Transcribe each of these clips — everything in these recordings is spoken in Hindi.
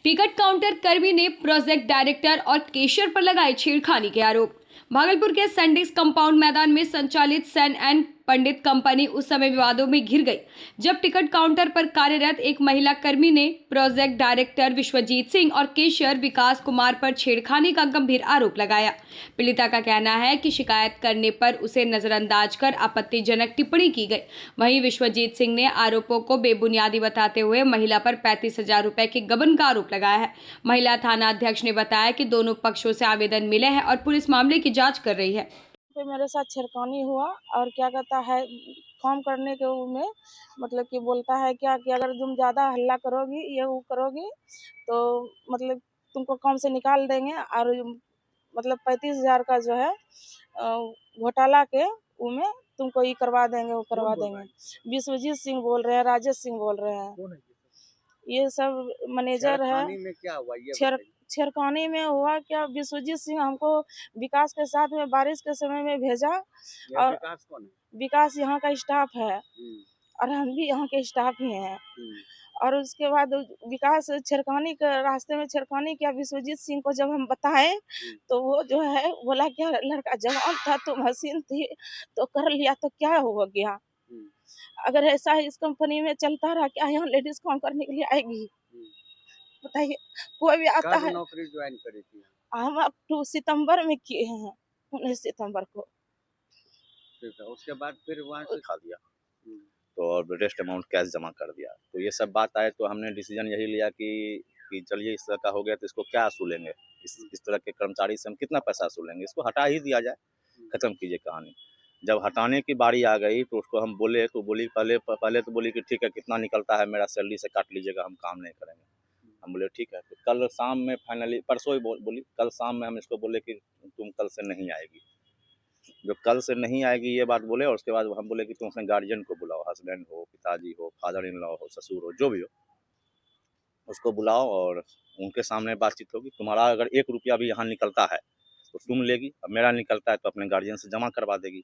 टिकट काउंटर कर्मी ने प्रोजेक्ट डायरेक्टर और केशियर पर लगाए छेड़खानी के आरोप। भागलपुर के सैंडिक्स कंपाउंड मैदान में संचालित सैन एंड पंडित कंपनी उस समय विवादों में घिर गई जब टिकट काउंटर पर कार्यरत एक महिला कर्मी ने प्रोजेक्ट डायरेक्टर विश्वजीत सिंह और केशियर विकास कुमार पर छेड़खानी का गंभीर आरोप लगाया। पीड़िता का कहना है कि शिकायत करने पर उसे नजरअंदाज कर आपत्तिजनक टिप्पणी की गई। वहीं विश्वजीत सिंह ने आरोपों को बेबुनियादी बताते हुए महिला पर 35,000 रुपए के गबन का आरोप लगाया है। महिला थाना अध्यक्ष ने बताया कि दोनों पक्षों से आवेदन मिले हैं और पुलिस मामले की जांच कर रही है। पे मेरे साथ छेड़खानी हुआ और क्या कहता है काम करने के में मतलब कि बोलता है क्या कि अगर तुम ज़्यादा हल्ला करोगी ये वो करोगी तो मतलब तुमको काम से निकाल देंगे और मतलब 35,000 का जो है घोटाला के में तुमको ये करवा देंगे वो करवा देंगे। विश्वजीत सिंह बोल रहे हैं, राजेश सिंह बोल रहे हैं, ये सब मैनेजर है। में क्या हुआ ये छेड़खानी में हुआ क्या, विश्वजीत सिंह हमको विकास के साथ में बारिश के समय में भेजा और विकास कौन है? विकास यहाँ का स्टाफ है और हम भी यहाँ के स्टाफ ही हैं। और उसके बाद विकास छेड़खानी के रास्ते में छेड़खानी किया विश्वजीत सिंह को जब हम बताए तो वो जो है बोला क्या लड़का जवान था तुम हसीन थी तो कर लिया तो क्या हो गया। अगर ऐसा इस कंपनी में चलता रहा क्या यहाँ लेडीज काम करने के लिए आएगी बताइए। कोई भी आता है। नौकरी ज्वाइन करी थी? हम अब 2 सितंबर में किए हैं, 19 सितंबर को। उसके बाद फिर वहाँ से खा दिया तो और रेस्ट अमाउंट कैश जमा कर दिया। तो ये सब बात आए तो हमने डिसीजन यही लिया कि चलिए इस तरह का हो गया तो इसको क्या असूलेंगे, इस तरह के कर्मचारी से हम कितना पैसा असूलेंगे, इसको हटा ही दिया जाए, खत्म कीजिए कहानी। जब हटाने की बारी आ गई तो उसको हम बोले तो बोली पहले तो बोली कि ठीक है कितना निकलता है मेरा सैलरी से काट लीजिएगा, हम काम नहीं करेंगे। हम बोले ठीक है। तो कल शाम में फाइनली परसों ही बोली कल शाम में हम इसको बोले कि तुम कल से नहीं आएगी। जो कल से नहीं आएगी ये बात बोले और उसके बाद हम बोले कि तुम अपने गार्जियन को बुलाओ, हस्बैंड हो, पिताजी हो, फादर इन लॉ हो, ससुर हो, जो भी हो उसको बुलाओ और उनके सामने बातचीत होगी। तुम्हारा अगर 1 रुपया भी यहाँ निकलता है तो तुम लेगी, अब मेरा निकलता है तो अपने गार्जियन से जमा करवा देगी।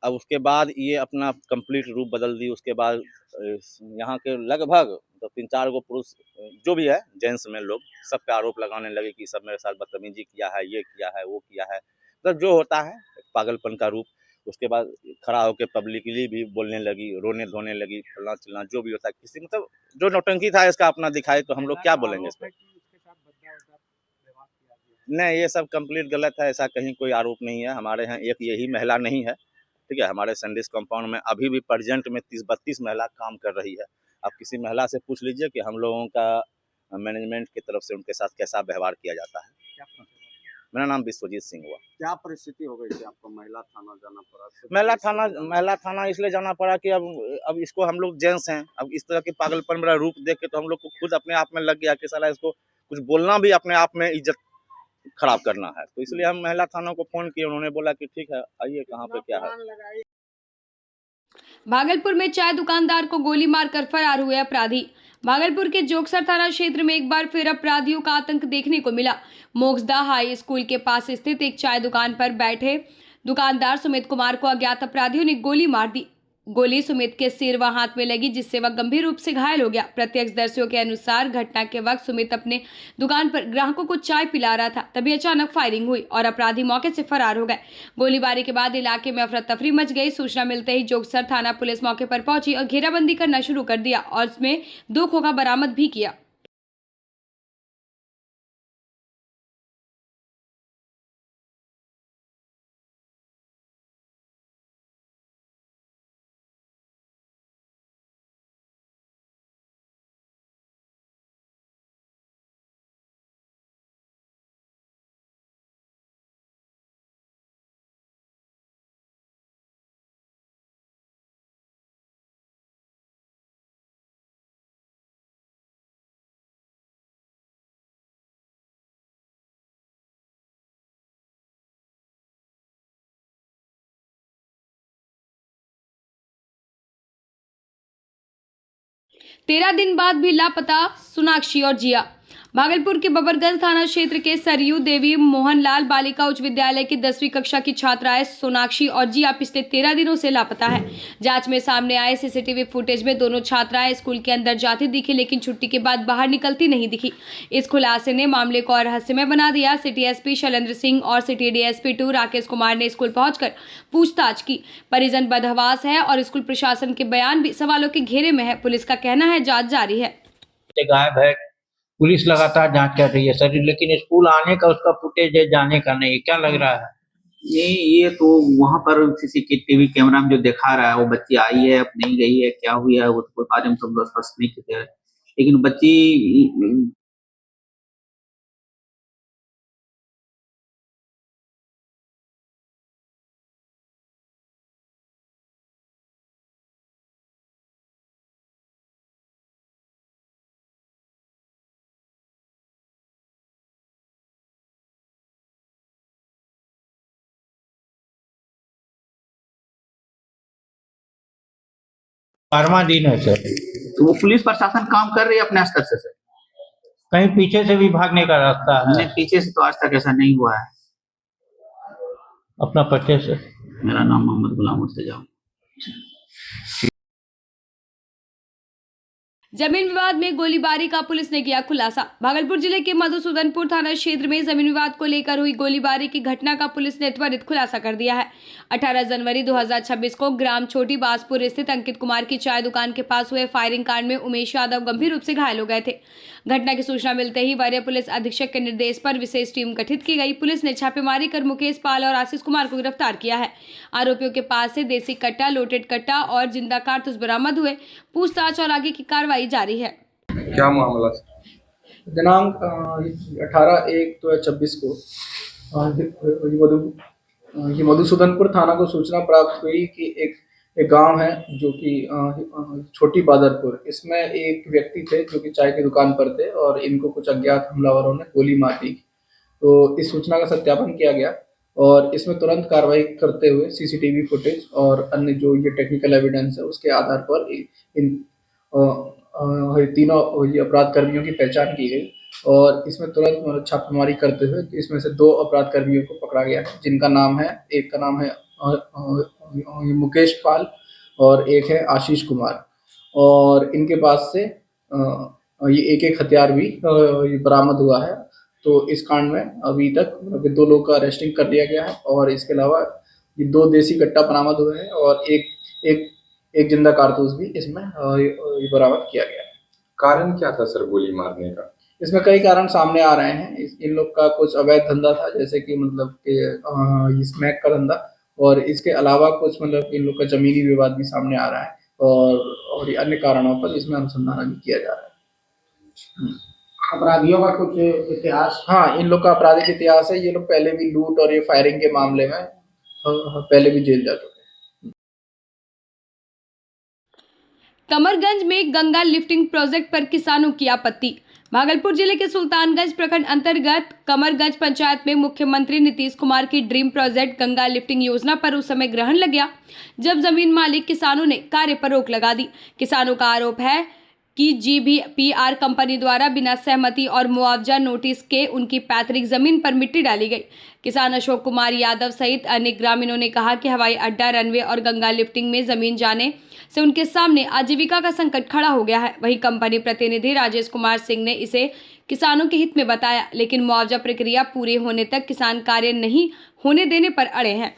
अब उसके बाद ये अपना कंप्लीट रूप बदल दी। उसके बाद यहाँ के लगभग तो 3-4 गो पुरुष जो भी है जेंट्स में लोग सब पे आरोप लगाने लगे कि सब मेरे साथ बदतमीजी किया है, ये किया है, वो किया है, मतलब जो होता है पागलपन का रूप। उसके बाद खड़ा होकर पब्लिकली भी बोलने लगी, रोने धोने लगी, फलना चिलना जो भी होता है किसी मतलब जो नौटंकी था इसका अपना दिखाए तो हम लोग क्या बोलेंगे इस पर। नहीं ये सब कंप्लीट गलत है, ऐसा कहीं कोई आरोप नहीं है। हमारे यहाँ एक यही महिला नहीं है, ठीक है। हमारे सैंडिक्स कंपाउंड में अभी भी प्रेजेंट में 30-32 महिला काम कर रही है। आप किसी महिला से पूछ लीजिए कि हम लोगों का मैनेजमेंट की तरफ से उनके साथ कैसा व्यवहार किया जाता है। मेरा नाम विश्वजीत सिंह हुआ। क्या परिस्थिति हो गई थी आपको महिला थाना जाना पड़ा? महिला थाना इसलिए जाना पड़ा कि अब इसको हम लोग जेंट्स हैं, अब इस तरह के पागलपन मेरा रूप देख के तो हम लोग को खुद अपने आप में लग गया कि साला इसको कुछ बोलना भी अपने आप में इज्जत खराब करना है। तो इसलिए हम महिला थाना को फोन किए, उन्होंने बोला कि ठीक है आइए कहाँ पे क्या है। भागलपुर में चाय दुकानदार को गोली मारकर फरार हुए अपराधी। भागलपुर के जोगसर थाना क्षेत्र में एक बार फिर अपराधियों का आतंक देखने को मिला। मोक्सदा हाई स्कूल के पास स्थित एक चाय दुकान पर बैठे दुकानदार सुमित कुमार को अज्ञात अपराधियों ने गोली मार दी। गोली सुमित के सिर व हाथ में लगी जिससे वह गंभीर रूप से घायल हो गया। प्रत्यक्षदर्शियों के अनुसार घटना के वक्त सुमित अपने दुकान पर ग्राहकों को चाय पिला रहा था, तभी अचानक फायरिंग हुई और अपराधी मौके से फरार हो गए। गोलीबारी के बाद इलाके में अफरा तफरी मच गई। सूचना मिलते ही जोगसर थाना पुलिस मौके पर पहुंची और घेराबंदी करना शुरू कर दिया और उसमें 2 खोखा बरामद भी किया। तेरह दिन बाद भी लापता सोनाक्षी और जिया। भागलपुर के बबरगंज थाना क्षेत्र के सरयू देवी मोहनलाल बालिका उच्च विद्यालय की 10वीं कक्षा की छात्राएं सोनाक्षी और जिया पिछले 13 दिनों से लापता है। जांच में सामने आए सीसीटीवी फुटेज में दोनों छात्राएं स्कूल के अंदर जाती दिखी, लेकिन छुट्टी के बाद बाहर निकलती नहीं दिखी। इस खुलासे ने मामले को और रहस्यमय बना दिया। सिटी एसपी शैलेंद्र सिंह और सिटी डीएसपी 2 राकेश कुमार ने स्कूल पहुंचकर पूछताछ की। परिजन बदहवास है और स्कूल प्रशासन के बयान भी सवालों के घेरे में है। पुलिस का कहना है जांच जारी है। गायब है, पुलिस लगातार जांच कर रही है सर, लेकिन स्कूल आने का उसका फुटेज है, जाने का नहीं। क्या लग रहा है? नहीं, ये तो वहां पर सीसीटीवी कैमरा में जो दिखा रहा है वो बच्ची आई है, अब नहीं गई है, क्या हुआ है वो तो बारे में तो हम लोग स्पष्ट नहीं कहते हैं। लेकिन बच्ची 12वां दिन है सर। तो वो पुलिस प्रशासन काम कर रही है अपने स्तर से सर। कहीं पीछे से भी भागने का रास्ता है? नहीं, पीछे से तो आज तक ऐसा नहीं हुआ है। अपना परिचय से। मेरा नाम मोहम्मद गुलाम मुर्तजा। जमीन विवाद में गोलीबारी का पुलिस ने किया खुलासा। भागलपुर जिले के मधुसूदनपुर थाना क्षेत्र में जमीन विवाद को लेकर हुई गोलीबारी की घटना का पुलिस ने त्वरित खुलासा कर दिया है। 18 जनवरी 2026 को ग्राम छोटी बासपुर स्थित अंकित कुमार की चाय दुकान के पास हुए फायरिंग कांड में उमेश यादव गंभीर रूप से घायल हो गए थे। घटना की सूचना मिलते ही वरीय पुलिस अधीक्षक के निर्देश पर विशेष टीम गठित की गई। पुलिस ने छापेमारी कर मुकेश पाल और आशीष कुमार को गिरफ्तार किया है। आरोपियों के पास से देसी कट्टा, लोटेड कट्टा और जिंदा कारतूस बरामद हुए। पूछताछ और आगे की कार्रवाई जारी है। क्या मामला? दिनांक 18/1/2026 को ये मधुसूदनपुर थाना को सूचना प्राप्त हुई कि एक गांव है जो कि छोटी बादरपुर, इसमें एक व्यक्ति थे जो कि चाय की दुकान पर थे और इनको कुछ अज्ञात हमलावरों ने गोली मार दी। तो इस सूचना का सत्यापन किया गया और इसमें तुरंत कार्रवाई करते हुए सीसीटीवी फुटेज और अन्य जो ये टेक्निकल एविडेंस है उसके आधार पर इन तीनों ये अपराध कर्मियों की पहचान की गई और इसमें तुरंत छापेमारी करते हुए इसमें से 2 अपराध कर्मियों को पकड़ा गया है, जिनका नाम है, एक का नाम है मुकेश पाल और एक है आशीष कुमार। और इनके पास से ये एक हथियार भी ये बरामद हुआ है। तो इस कांड में अभी तक 2 लोग का अरेस्टिंग कर लिया गया है और इसके अलावा ये 2 देसी कट्टा बरामद हुए हैं और एक जिंदा कारतूस भी इसमें ये बरामद किया गया है। कारण क्या था सर गोली मारने का? इसमें कई कारण सामने आ रहे हैं। इन लोग का कुछ अवैध धंधा था, जैसे कि मतलब कि स्मैक का धंधा, और इसके अलावा कुछ मतलब इन लोग का जमीनी विवाद भी सामने आ रहा है और ये अन्य कारणों पर इसमें अनुसंधान भी किया जा रहा है। अपराधियों का कुछ इतिहास? हाँ, इन लोग का आपराधिक इतिहास है। ये लोग पहले भी लूट और ये फायरिंग के मामले में पहले भी जेल जा चुके हैं। कमरगंज में गंगा लिफ्टिंग प्रोजेक्ट पर किसानों की आपत्ति। भागलपुर जिले के सुल्तानगंज प्रखंड अंतर्गत कमरगंज पंचायत में मुख्यमंत्री नीतीश कुमार की ड्रीम प्रोजेक्ट गंगा लिफ्टिंग योजना पर उस समय ग्रहण लग गया जब जमीन मालिक किसानों ने कार्य पर रोक लगा दी। किसानों का आरोप है कि GBPR कंपनी द्वारा बिना सहमति और मुआवजा नोटिस के उनकी पैतृक जमीन पर मिट्टी डाली गई। किसान अशोक कुमार यादव सहित अन्य ग्रामीणों ने कहा कि हवाई अड्डा, रनवे और गंगा लिफ्टिंग में जमीन जाने से उनके सामने आजीविका का संकट खड़ा हो गया है। वहीं कंपनी प्रतिनिधि राजेश कुमार सिंह ने इसे किसानों के हित में बताया, लेकिन मुआवजा प्रक्रिया पूरे होने तक किसान कार्य नहीं होने देने पर अड़े हैं।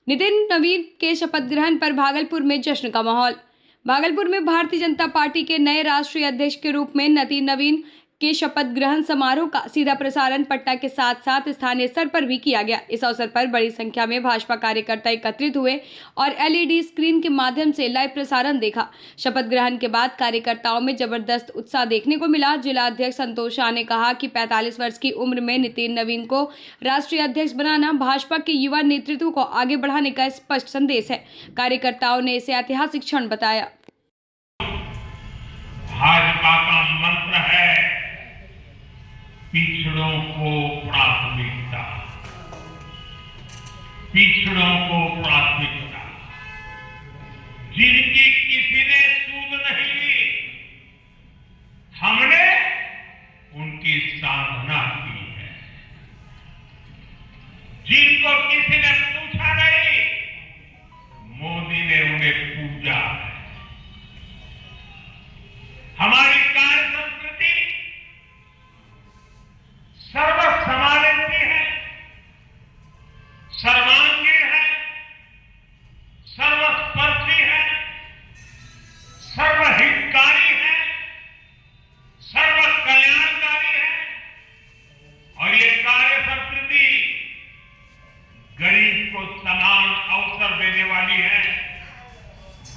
नितिन नवीन के शपथ ग्रहण पर भागलपुर में जश्न का माहौल। भागलपुर में भारतीय जनता पार्टी के नए राष्ट्रीय अध्यक्ष के रूप में नितिन नवीन के शपथ ग्रहण समारोह का सीधा प्रसारण पटना के साथ साथ स्थानीय स्तर पर भी किया गया। इस अवसर पर बड़ी संख्या में भाजपा कार्यकर्ता एकत्रित हुए और एलईडी स्क्रीन के माध्यम से लाइव प्रसारण देखा। शपथ ग्रहण के बाद कार्यकर्ताओं में जबरदस्त उत्साह देखने को मिला। जिला अध्यक्ष संतोष शाह ने कहा कि 45 वर्ष की उम्र में नितिन नवीन को राष्ट्रीय अध्यक्ष बनाना भाजपा के युवा नेतृत्व को आगे बढ़ाने का स्पष्ट संदेश है। कार्यकर्ताओं ने इसे ऐतिहासिक क्षण बताया। भाजपा का मंत्र है पिछड़ों को प्राथमिकता, पिछड़ों को प्राथमिकता। जिनकी किसी ने सूद नहीं ली, हमने उनकी साधना की है। जिनको किसी ने पूछा नहीं, मोदी ने उन्हें पूजा है। हमारी कार्य संस्कृति सर्वसमावेशी है, सर्वांगीण है, सर्वस्पर्शी है, सर्वहितकारी है, सर्वकल्याणकारी है। और ये कार्य संस्कृति गरीब को समान अवसर देने वाली है,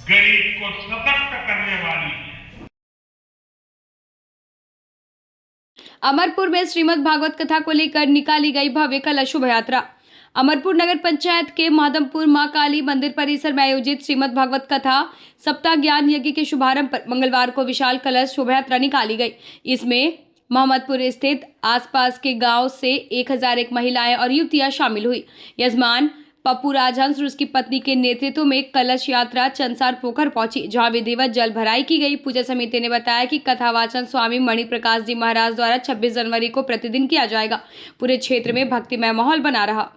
गरीब को सशक्त करने वाली है। अमरपुर में श्रीमद् भागवत कथा को लेकर निकाली गई भव्य कलश शोभा यात्रा। अमरपुर नगर पंचायत के माधमपुर मां काली मंदिर परिसर में आयोजित श्रीमद् भागवत कथा सप्ताह ज्ञान यज्ञ के शुभारंभ पर मंगलवार को विशाल कलश शोभा यात्रा निकाली गई। इसमें मोहम्मदपुर स्थित आसपास के गांव से 1001 महिलाएं और युवतियां शामिल हुई। यजमान पप्पू राजहंस और उसकी पत्नी के नेतृत्व में कलश यात्रा चंसार पोखर पहुंची, जहां विधिवत जल भराई की गई। पूजा समिति ने बताया कि कथा वाचन स्वामी मणि प्रकाश जी महाराज द्वारा 26 जनवरी को प्रतिदिन किया जाएगा। पूरे क्षेत्र में भक्तिमय माहौल बना रहा।